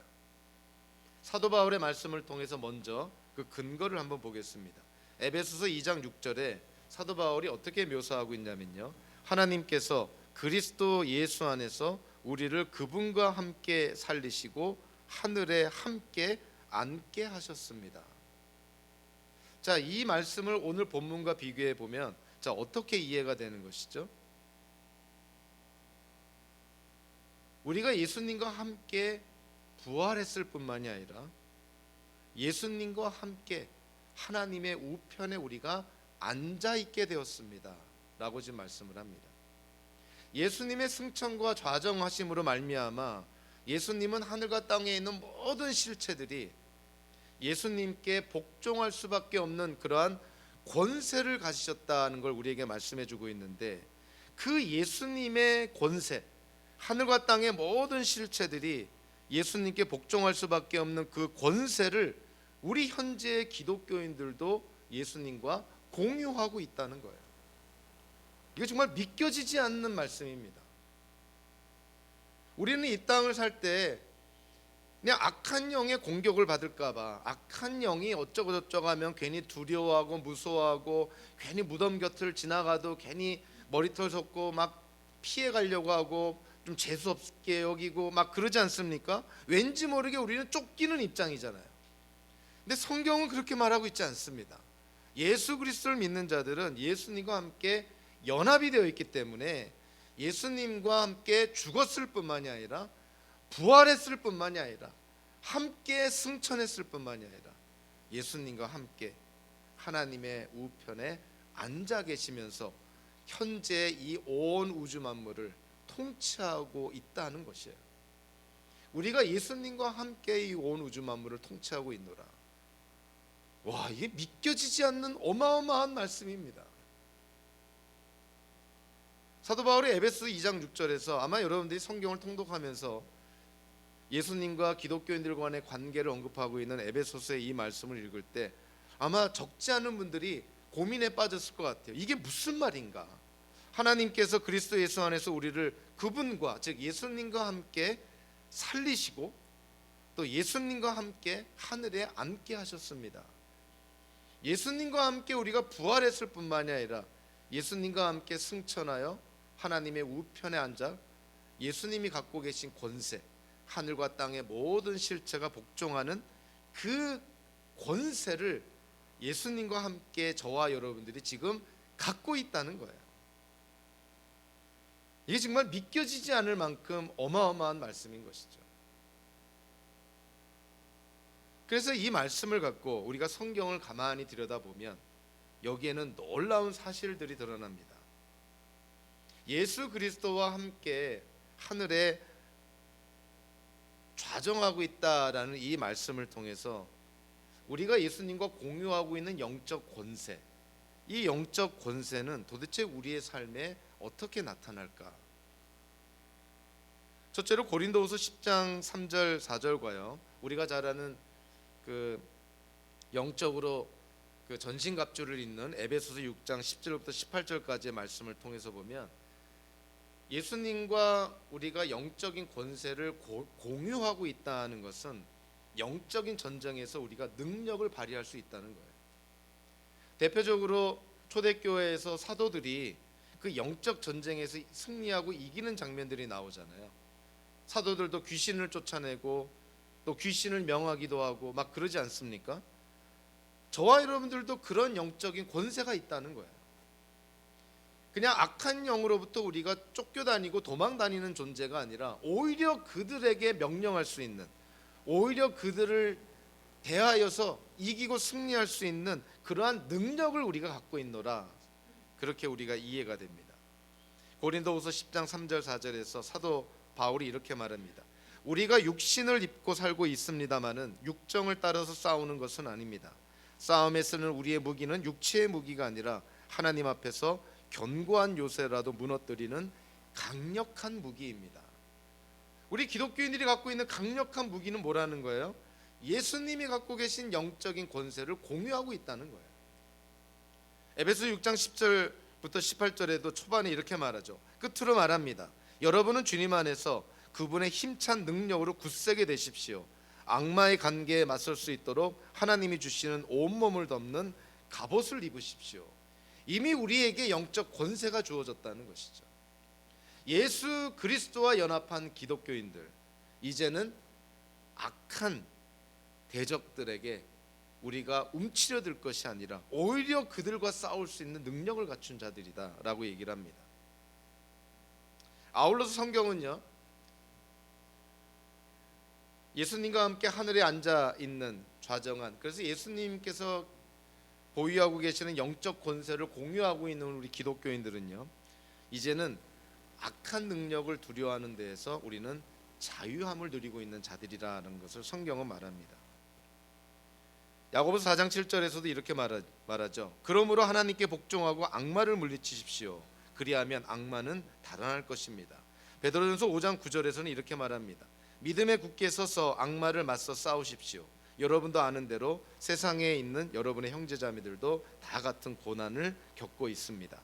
사도 바울의 말씀을 통해서 먼저 그 근거를 한번 보겠습니다. 에베소서 2장 6절에 사도 바울이 어떻게 묘사하고 있냐면요, 하나님께서 그리스도 예수 안에서 우리를 그분과 함께 살리시고 하늘에 함께 앉게 하셨습니다. 자, 이 말씀을 오늘 본문과 비교해 보면 자, 어떻게 이해가 되는 것이죠? 우리가 예수님과 함께 부활했을 뿐만이 아니라 예수님과 함께 하나님의 우편에 우리가 앉아 있게 되었습니다 라고 지금 말씀을 합니다. 예수님의 승천과 좌정하심으로 말미암아 예수님은 하늘과 땅에 있는 모든 실체들이 예수님께 복종할 수밖에 없는 그러한 권세를 가지셨다는 걸 우리에게 말씀해 주고 있는데, 그 예수님의 권세, 하늘과 땅의 모든 실체들이 예수님께 복종할 수밖에 없는 그 권세를 우리 현재의 기독교인들도 예수님과 공유하고 있다는 거예요. 이게 정말 믿겨지지 않는 말씀입니다. 우리는 이 땅을 살 때 그냥 악한 영의 공격을 받을까봐, 악한 영이 어쩌고 저쩌고 하면 괜히 두려워하고 무서워하고, 괜히 무덤 곁을 지나가도 괜히 머리털 솟고 막 피해 가려고 하고 좀 재수없게 여기고 막 그러지 않습니까? 왠지 모르게 우리는 쫓기는 입장이잖아요. 근데 성경은 그렇게 말하고 있지 않습니다. 예수 그리스도를 믿는 자들은 예수님과 함께 연합이 되어 있기 때문에 예수님과 함께 죽었을 뿐만이 아니라 부활했을 뿐만이 아니라 함께 승천했을 뿐만이 아니라 예수님과 함께 하나님의 우편에 앉아 계시면서 현재 이 온 우주 만물을 통치하고 있다는 것이에요. 우리가 예수님과 함께 이 온 우주 만물을 통치하고 있노라. 와, 이게 믿겨지지 않는 어마어마한 말씀입니다. 사도 바울이 에베소 2장 6절에서, 아마 여러분들이 성경을 통독하면서 예수님과 기독교인들 간의 관계를 언급하고 있는 에베소서의 이 말씀을 읽을 때 아마 적지 않은 분들이 고민에 빠졌을 것 같아요. 이게 무슨 말인가? 하나님께서 그리스도 예수 안에서 우리를 그분과, 즉 예수님과 함께 살리시고 또 예수님과 함께 하늘에 앉게 하셨습니다. 예수님과 함께 우리가 부활했을 뿐만이 아니라 예수님과 함께 승천하여 하나님의 우편에 앉아 예수님이 갖고 계신 권세, 하늘과 땅의 모든 실체가 복종하는 그 권세를 예수님과 함께 저와 여러분들이 지금 갖고 있다는 거예요. 이게 정말 믿겨지지 않을 만큼 어마어마한 말씀인 것이죠. 그래서 이 말씀을 갖고 우리가 성경을 가만히 들여다보면 여기에는 놀라운 사실들이 드러납니다. 예수 그리스도와 함께 하늘에 좌정하고 있다라는 이 말씀을 통해서 우리가 예수님과 공유하고 있는 영적 권세, 이 영적 권세는 도대체 우리의 삶에 어떻게 나타날까? 첫째로 고린도후서 10장 3절 4절과요, 우리가 잘 아는 그 영적으로 그 전신갑주를 입는 에베소서 6장 10절부터 18절까지의 말씀을 통해서 보면 예수님과 우리가 영적인 권세를 공유하고 있다는 것은 영적인 전쟁에서 우리가 능력을 발휘할 수 있다는 거예요. 대표적으로 초대교회에서 사도들이 그 영적 전쟁에서 승리하고 이기는 장면들이 나오잖아요. 사도들도 귀신을 쫓아내고 또 귀신을 명하기도 하고 막 그러지 않습니까? 저와 여러분들도 그런 영적인 권세가 있다는 거예요. 그냥 악한 영으로부터 우리가 쫓겨다니고 도망다니는 존재가 아니라 오히려 그들에게 명령할 수 있는, 오히려 그들을 대하여서 이기고 승리할 수 있는 그러한 능력을 우리가 갖고 있노라. 그렇게 우리가 이해가 됩니다. 고린도후서 10장 3절 4절에서 사도 바울이 이렇게 말합니다. 우리가 육신을 입고 살고 있습니다마는 육정을 따라서 싸우는 것은 아닙니다. 싸움에 쓰는 우리의 무기는 육체의 무기가 아니라 하나님 앞에서 견고한 요새라도 무너뜨리는 강력한 무기입니다. 우리 기독교인들이 갖고 있는 강력한 무기는 뭐라는 거예요? 예수님이 갖고 계신 영적인 권세를 공유하고 있다는 거예요. 에베소 6장 10절부터 18절에도 초반에 이렇게 말하죠. 끝으로 말합니다. 여러분은 주님 안에서 그분의 힘찬 능력으로 굳세게 되십시오. 악마의 관계에 맞설 수 있도록 하나님이 주시는 온몸을 덮는 갑옷을 입으십시오. 이미 우리에게 영적 권세가 주어졌다는 것이죠. 예수 그리스도와 연합한 기독교인들, 이제는 악한 대적들에게 우리가 움츠려들 것이 아니라 오히려 그들과 싸울 수 있는 능력을 갖춘 자들이다 라고 얘기를 합니다. 아울러서 성경은요, 예수님과 함께 하늘에 앉아 있는 좌정한, 그래서 예수님께서 보유하고 계시는 영적 권세를 공유하고 있는 우리 기독교인들은요, 이제는 악한 능력을 두려워하는 데에서 우리는 자유함을 누리고 있는 자들이라는 것을 성경은 말합니다. 야고보서 4장 7절에서도 이렇게 말하죠. 그러므로 하나님께 복종하고 악마를 물리치십시오. 그리하면 악마는 달아날 것입니다. 베드로전서 5장 9절에서는 이렇게 말합니다. 믿음에 굳게 서서 악마를 맞서 싸우십시오. 여러분도 아는 대로 세상에 있는 여러분의 형제자매들도 다 같은 고난을 겪고 있습니다.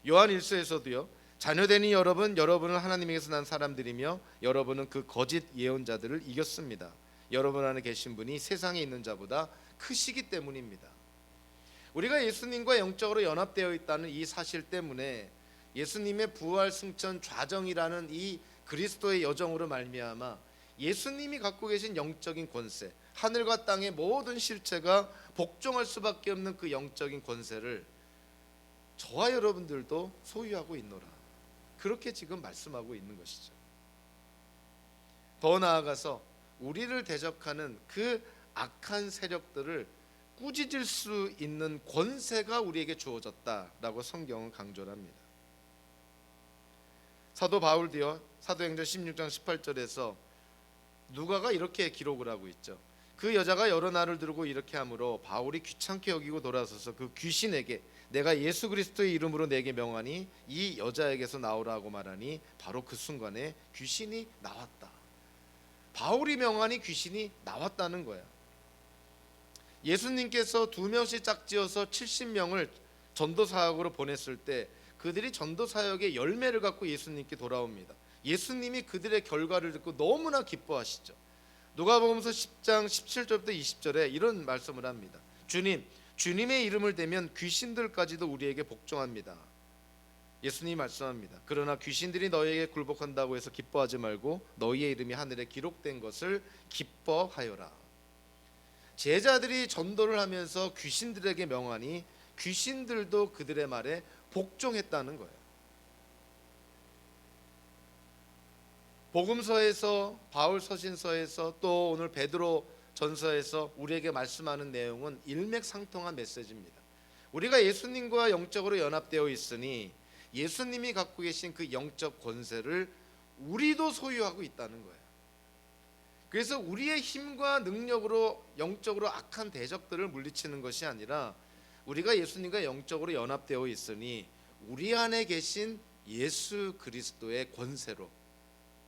요한 1서에서도요, 자녀되니 여러분은 하나님에게서 난 사람들이며 여러분은 그 거짓 예언자들을 이겼습니다. 여러분 안에 계신 분이 세상에 있는 자보다 크시기 때문입니다. 우리가 예수님과 영적으로 연합되어 있다는 이 사실 때문에 예수님의 부활 승천 좌정이라는 이 그리스도의 여정으로 말미암아 예수님이 갖고 계신 영적인 권세, 하늘과 땅의 모든 실체가 복종할 수밖에 없는 그 영적인 권세를 저와 여러분들도 소유하고 있노라, 그렇게 지금 말씀하고 있는 것이죠. 더 나아가서 우리를 대적하는 그 악한 세력들을 꾸짖을 수 있는 권세가 우리에게 주어졌다라고 성경은 강조를 합니다. 사도 바울도요, 사도행전 16장 18절에서 누가가 이렇게 기록을 하고 있죠. 그 여자가 여러 날을 두르고 이렇게 하므로 바울이 귀찮게 여기고 돌아서서 그 귀신에게 내가 예수 그리스도의 이름으로 내게 명하니 이 여자에게서 나오라고 말하니 바로 그 순간에 귀신이 나왔다. 바울이 명하니 귀신이 나왔다는 거야. 예수님께서 2명씩 짝지어서 70명을 전도 사역으로 보냈을 때 그들이 전도 사역의 열매를 갖고 예수님께 돌아옵니다. 예수님이 그들의 결과를 듣고 너무나 기뻐하시죠. 누가복음서 10장 17절부터 20절에 이런 말씀을 합니다. 주님의 이름을 대면 귀신들까지도 우리에게 복종합니다. 예수님이 말씀합니다. 그러나 귀신들이 너희에게 굴복한다고 해서 기뻐하지 말고 너희의 이름이 하늘에 기록된 것을 기뻐하여라. 제자들이 전도를 하면서 귀신들에게 명하니 귀신들도 그들의 말에 복종했다는 거예요. 복음서에서, 바울 서신서에서, 또 오늘 베드로 전서에서 우리에게 말씀하는 내용은 일맥상통한 메시지입니다. 우리가 예수님과 영적으로 연합되어 있으니 예수님이 갖고 계신 그 영적 권세를 우리도 소유하고 있다는 거예요. 그래서 우리의 힘과 능력으로 영적으로 악한 대적들을 물리치는 것이 아니라 우리가 예수님과 영적으로 연합되어 있으니 우리 안에 계신 예수 그리스도의 권세로,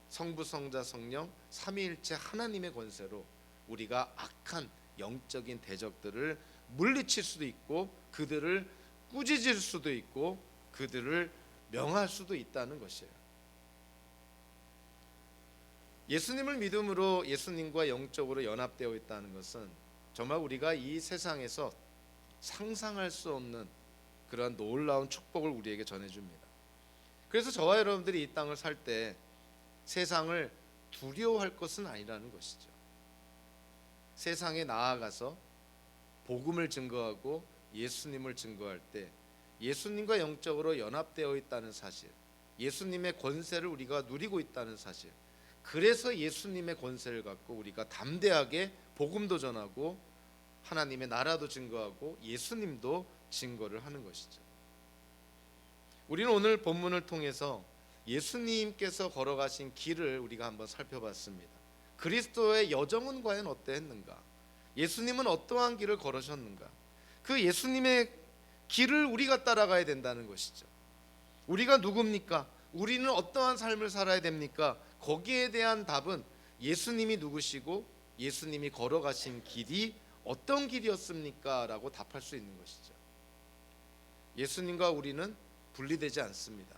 성부, 성자, 성령 삼위일체 하나님의 권세로 우리가 악한 영적인 대적들을 물리칠 수도 있고 그들을 꾸짖을 수도 있고 그들을 명할 수도 있다는 것이에요. 예수님을 믿음으로 예수님과 영적으로 연합되어 있다는 것은 정말 우리가 이 세상에서 상상할 수 없는 그러한 놀라운 축복을 우리에게 전해줍니다. 그래서 저와 여러분들이 이 땅을 살 때 세상을 두려워할 것은 아니라는 것이죠. 세상에 나아가서 복음을 증거하고 예수님을 증거할 때 예수님과 영적으로 연합되어 있다는 사실, 예수님의 권세를 우리가 누리고 있다는 사실, 그래서 예수님의 권세를 갖고 우리가 담대하게 복음도 전하고 하나님의 나라도 증거하고 예수님도 증거를 하는 것이죠. 우리는 오늘 본문을 통해서 예수님께서 걸어가신 길을 우리가 한번 살펴봤습니다. 그리스도의 여정은 과연 어떠했는가? 예수님은 어떠한 길을 걸으셨는가? 그 예수님의 길을 우리가 따라가야 된다는 것이죠. 우리가 누굽니까? 우리는 어떠한 삶을 살아야 됩니까? 거기에 대한 답은 예수님이 누구시고 예수님이 걸어가신 길이 어떤 길이었습니까? 라고 답할 수 있는 것이죠. 예수님과 우리는 분리되지 않습니다.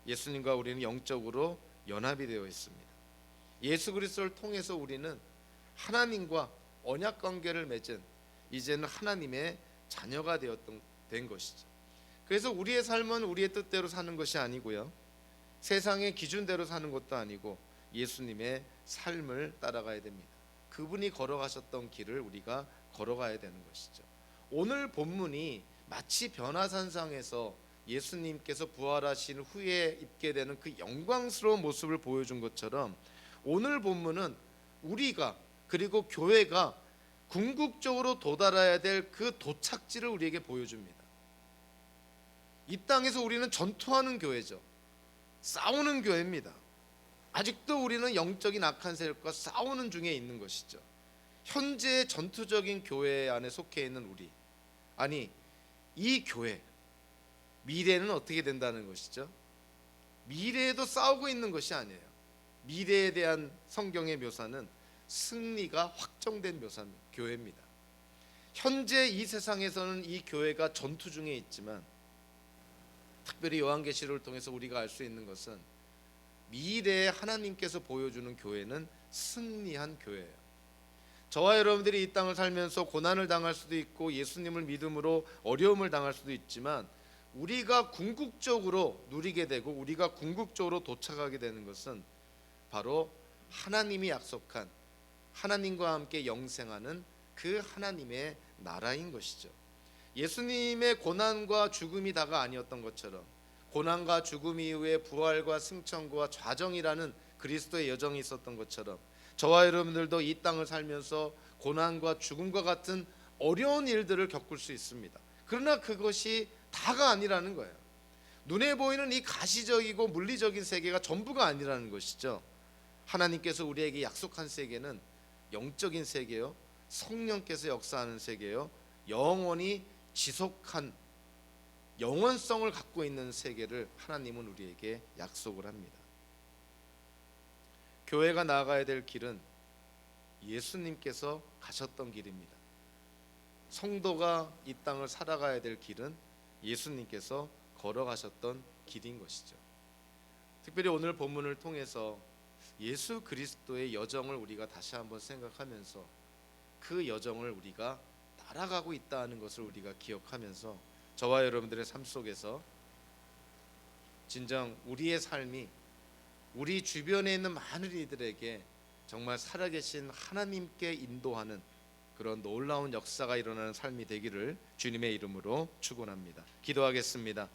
예수님과 우리는 영적으로 연합이 되어 있습니다. 예수 그리스도를 통해서 우리는 하나님과 언약 관계를 맺은 이제는 하나님의 자녀가 된 것이죠. 그래서 우리의 삶은 우리의 뜻대로 사는 것이 아니고요, 세상의 기준대로 사는 것도 아니고 예수님의 삶을 따라가야 됩니다. 그분이 걸어가셨던 길을 우리가 걸어가야 되는 것이죠. 오늘 본문이 마치 변화산상에서 예수님께서 부활하신 후에 입게 되는 그 영광스러운 모습을 보여준 것처럼 오늘 본문은 우리가 그리고 교회가 궁극적으로 도달해야 될 그 도착지를 우리에게 보여줍니다. 이 땅에서 우리는 전투하는 교회죠. 싸우는 교회입니다. 아직도 우리는 영적인 악한 세력과 싸우는 중에 있는 것이죠. 현재 전투적인 교회 안에 속해 있는 우리, 아니 이 교회 미래는 어떻게 된다는 것이죠? 미래에도 싸우고 있는 것이 아니에요. 미래에 대한 성경의 묘사는 승리가 확정된 묘사입니다. 교회입니다. 현재 이 세상에서는 이 교회가 전투 중에 있지만 특별히 요한계시록을 통해서 우리가 알 수 있는 것은 미래에 하나님께서 보여주는 교회는 승리한 교회예요. 저와 여러분들이 이 땅을 살면서 고난을 당할 수도 있고 예수님을 믿음으로 어려움을 당할 수도 있지만 우리가 궁극적으로 누리게 되고 우리가 궁극적으로 도착하게 되는 것은 바로 하나님이 약속한 하나님과 함께 영생하는 그 하나님의 나라인 것이죠. 예수님의 고난과 죽음이 다가 아니었던 것처럼 고난과 죽음 이후에 부활과 승천과 좌정이라는 그리스도의 여정이 있었던 것처럼 저와 여러분들도 이 땅을 살면서 고난과 죽음과 같은 어려운 일들을 겪을 수 있습니다. 그러나 그것이 다가 아니라는 거예요. 눈에 보이는 이 가시적이고 물리적인 세계가 전부가 아니라는 것이죠. 하나님께서 우리에게 약속한 세계는 영적인 세계요, 성령께서 역사하는 세계요, 영원히 지속한 영원성을 갖고 있는 세계를 하나님은 우리에게 약속을 합니다. 교회가 나아가야 될 길은 예수님께서 가셨던 길입니다. 성도가 이 땅을 살아가야 될 길은 예수님께서 걸어가셨던 길인 것이죠. 특별히 오늘 본문을 통해서 예수 그리스도의 여정을 우리가 다시 한번 생각하면서 그 여정을 우리가 따라가고 있다는 것을 우리가 기억하면서 저와 여러분들의 삶 속에서 진정 우리의 삶이 우리 주변에 있는 많은 이들에게 정말 살아계신 하나님께 인도하는 그런 놀라운 역사가 일어나는 삶이 되기를 주님의 이름으로 축원합니다. 기도하겠습니다.